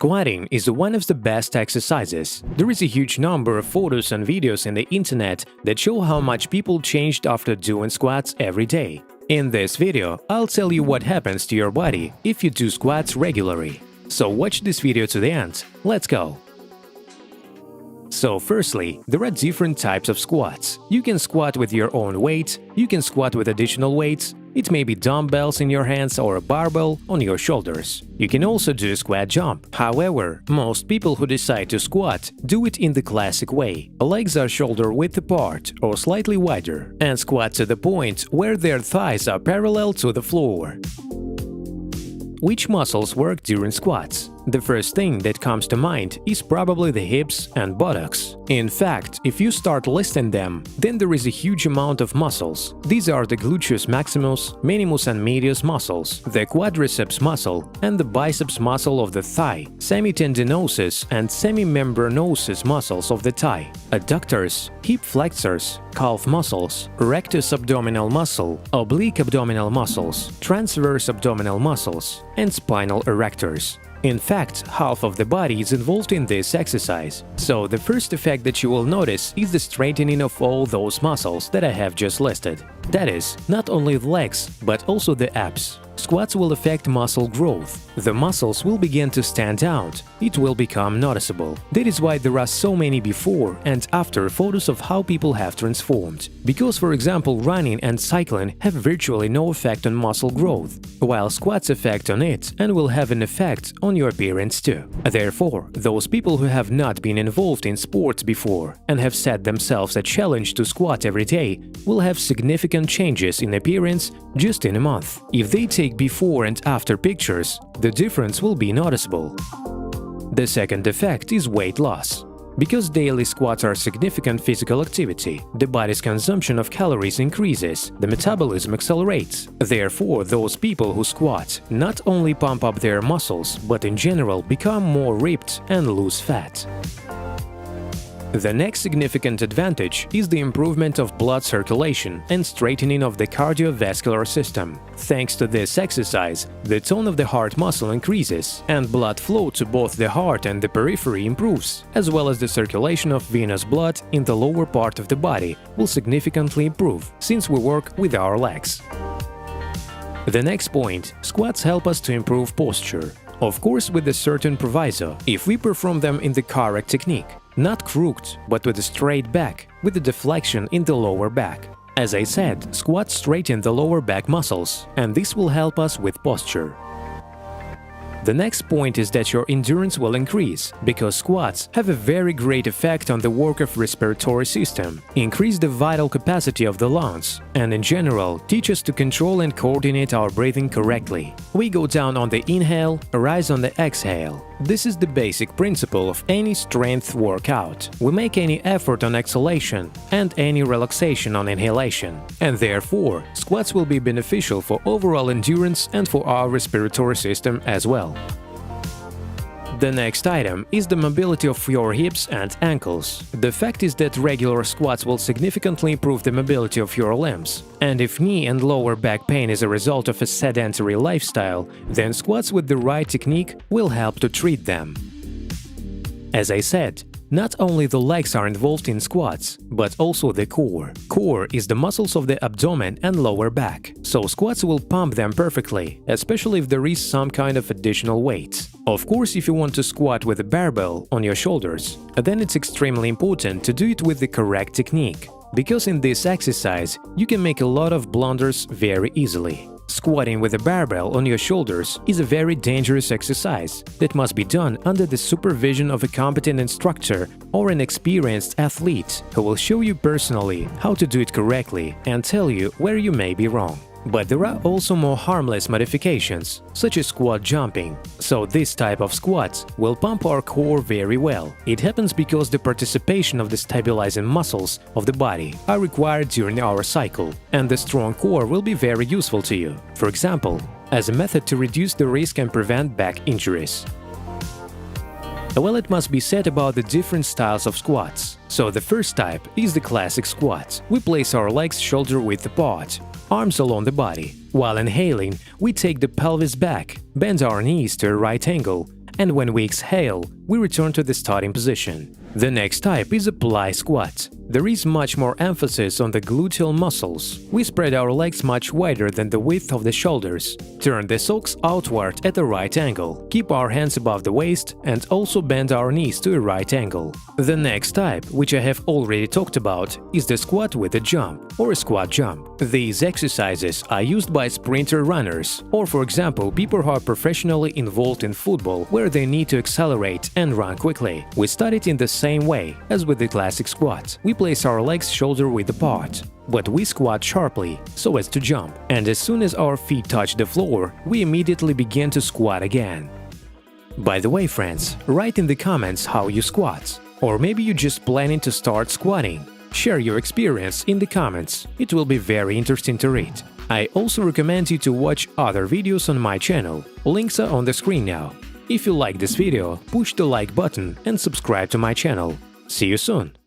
Squatting is one of the best exercises. There is a huge number of photos and videos in the internet that show how much people changed after doing squats every day. In this video, I'll tell you what happens to your body if you do squats regularly. So watch this video to the end. Let's go! So firstly, there are different types of squats. You can squat with your own weight, you can squat with additional weights, it may be dumbbells in your hands or a barbell on your shoulders. You can also do a squat jump. However, most people who decide to squat do it in the classic way. Legs are shoulder width apart or slightly wider, and squat to the point where their thighs are parallel to the floor. Which muscles work during squats? The first thing that comes to mind is probably the hips and buttocks. In fact, if you start listing them, then there is a huge amount of muscles. These are the gluteus maximus, minimus and medius muscles, the quadriceps muscle, and the biceps muscle of the thigh, semitendinosus and semimembranosus muscles of the thigh, adductors, hip flexors, calf muscles, rectus abdominal muscle, oblique abdominal muscles, transverse abdominal muscles, and spinal erectors. In fact, half of the body is involved in this exercise. So the first effect that you will notice is the straightening of all those muscles that I have just listed. That is, not only the legs, but also the abs. Squats will affect muscle growth. The muscles will begin to stand out. It will become noticeable. That is why there are so many before and after photos of how people have transformed. Because, for example, running and cycling have virtually no effect on muscle growth, while squats affect on it and will have an effect on your appearance too. Therefore, those people who have not been involved in sports before and have set themselves a challenge to squat every day will have significant changes in appearance just in a month. If they take before and after pictures, the difference will be noticeable. The second effect is weight loss. Because daily squats are significant physical activity, the body's consumption of calories increases, the metabolism accelerates. Therefore, those people who squat not only pump up their muscles, but in general become more ripped and lose fat. The next significant advantage is the improvement of blood circulation and straightening of the cardiovascular system. Thanks to this exercise, the tone of the heart muscle increases, and blood flow to both the heart and the periphery improves, as well as the circulation of venous blood in the lower part of the body will significantly improve, since we work with our legs. The next point, squats help us to improve posture. Of course, with a certain proviso, if we perform them in the correct technique. Not crooked, but with a straight back, with a deflection in the lower back. As I said, squats straighten the lower back muscles, and this will help us with posture. The next point is that your endurance will increase, because squats have a very great effect on the work of respiratory system, increase the vital capacity of the lungs, and in general teach us to control and coordinate our breathing correctly. We go down on the inhale, rise on the exhale. This is the basic principle of any strength workout. We make any effort on exhalation and any relaxation on inhalation, and therefore squats will be beneficial for overall endurance and for our respiratory system as well. The next item is the mobility of your hips and ankles. The fact is that regular squats will significantly improve the mobility of your limbs, and if knee and lower back pain is a result of a sedentary lifestyle, then squats with the right technique will help to treat them. As I said, not only the legs are involved in squats, but also the core. Core is the muscles of the abdomen and lower back, so squats will pump them perfectly, especially if there is some kind of additional weight. Of course, if you want to squat with a barbell on your shoulders, then it's extremely important to do it with the correct technique, because in this exercise you can make a lot of blunders very easily. Squatting with a barbell on your shoulders is a very dangerous exercise that must be done under the supervision of a competent instructor or an experienced athlete who will show you personally how to do it correctly and tell you where you may be wrong. But there are also more harmless modifications, such as squat jumping. So this type of squats will pump our core very well. It happens because the participation of the stabilizing muscles of the body are required during our cycle, and the strong core will be very useful to you. For example, as a method to reduce the risk and prevent back injuries. Well, it must be said about the different styles of squats. So the first type is the classic squat. We place our legs shoulder width apart, arms along the body. While inhaling, we take the pelvis back, bend our knees to a right angle, and when we exhale, we return to the starting position. The next type is a plie squat. There is much more emphasis on the gluteal muscles. We spread our legs much wider than the width of the shoulders. Turn the socks outward at a right angle. Keep our hands above the waist and also bend our knees to a right angle. The next type, which I have already talked about, is the squat with a jump or a squat jump. These exercises are used by sprinter runners or, for example, people who are professionally involved in football where they need to accelerate and run quickly. We start it in the same way as with the classic squat. We place our legs shoulder-width apart, but we squat sharply so as to jump, and as soon as our feet touch the floor, we immediately begin to squat again. By the way, friends, write in the comments how you squat, or maybe you're just planning to start squatting. Share your experience in the comments, it will be very interesting to read. I also recommend you to watch other videos on my channel, links are on the screen now. If you like this video, push the like button and subscribe to my channel. See you soon!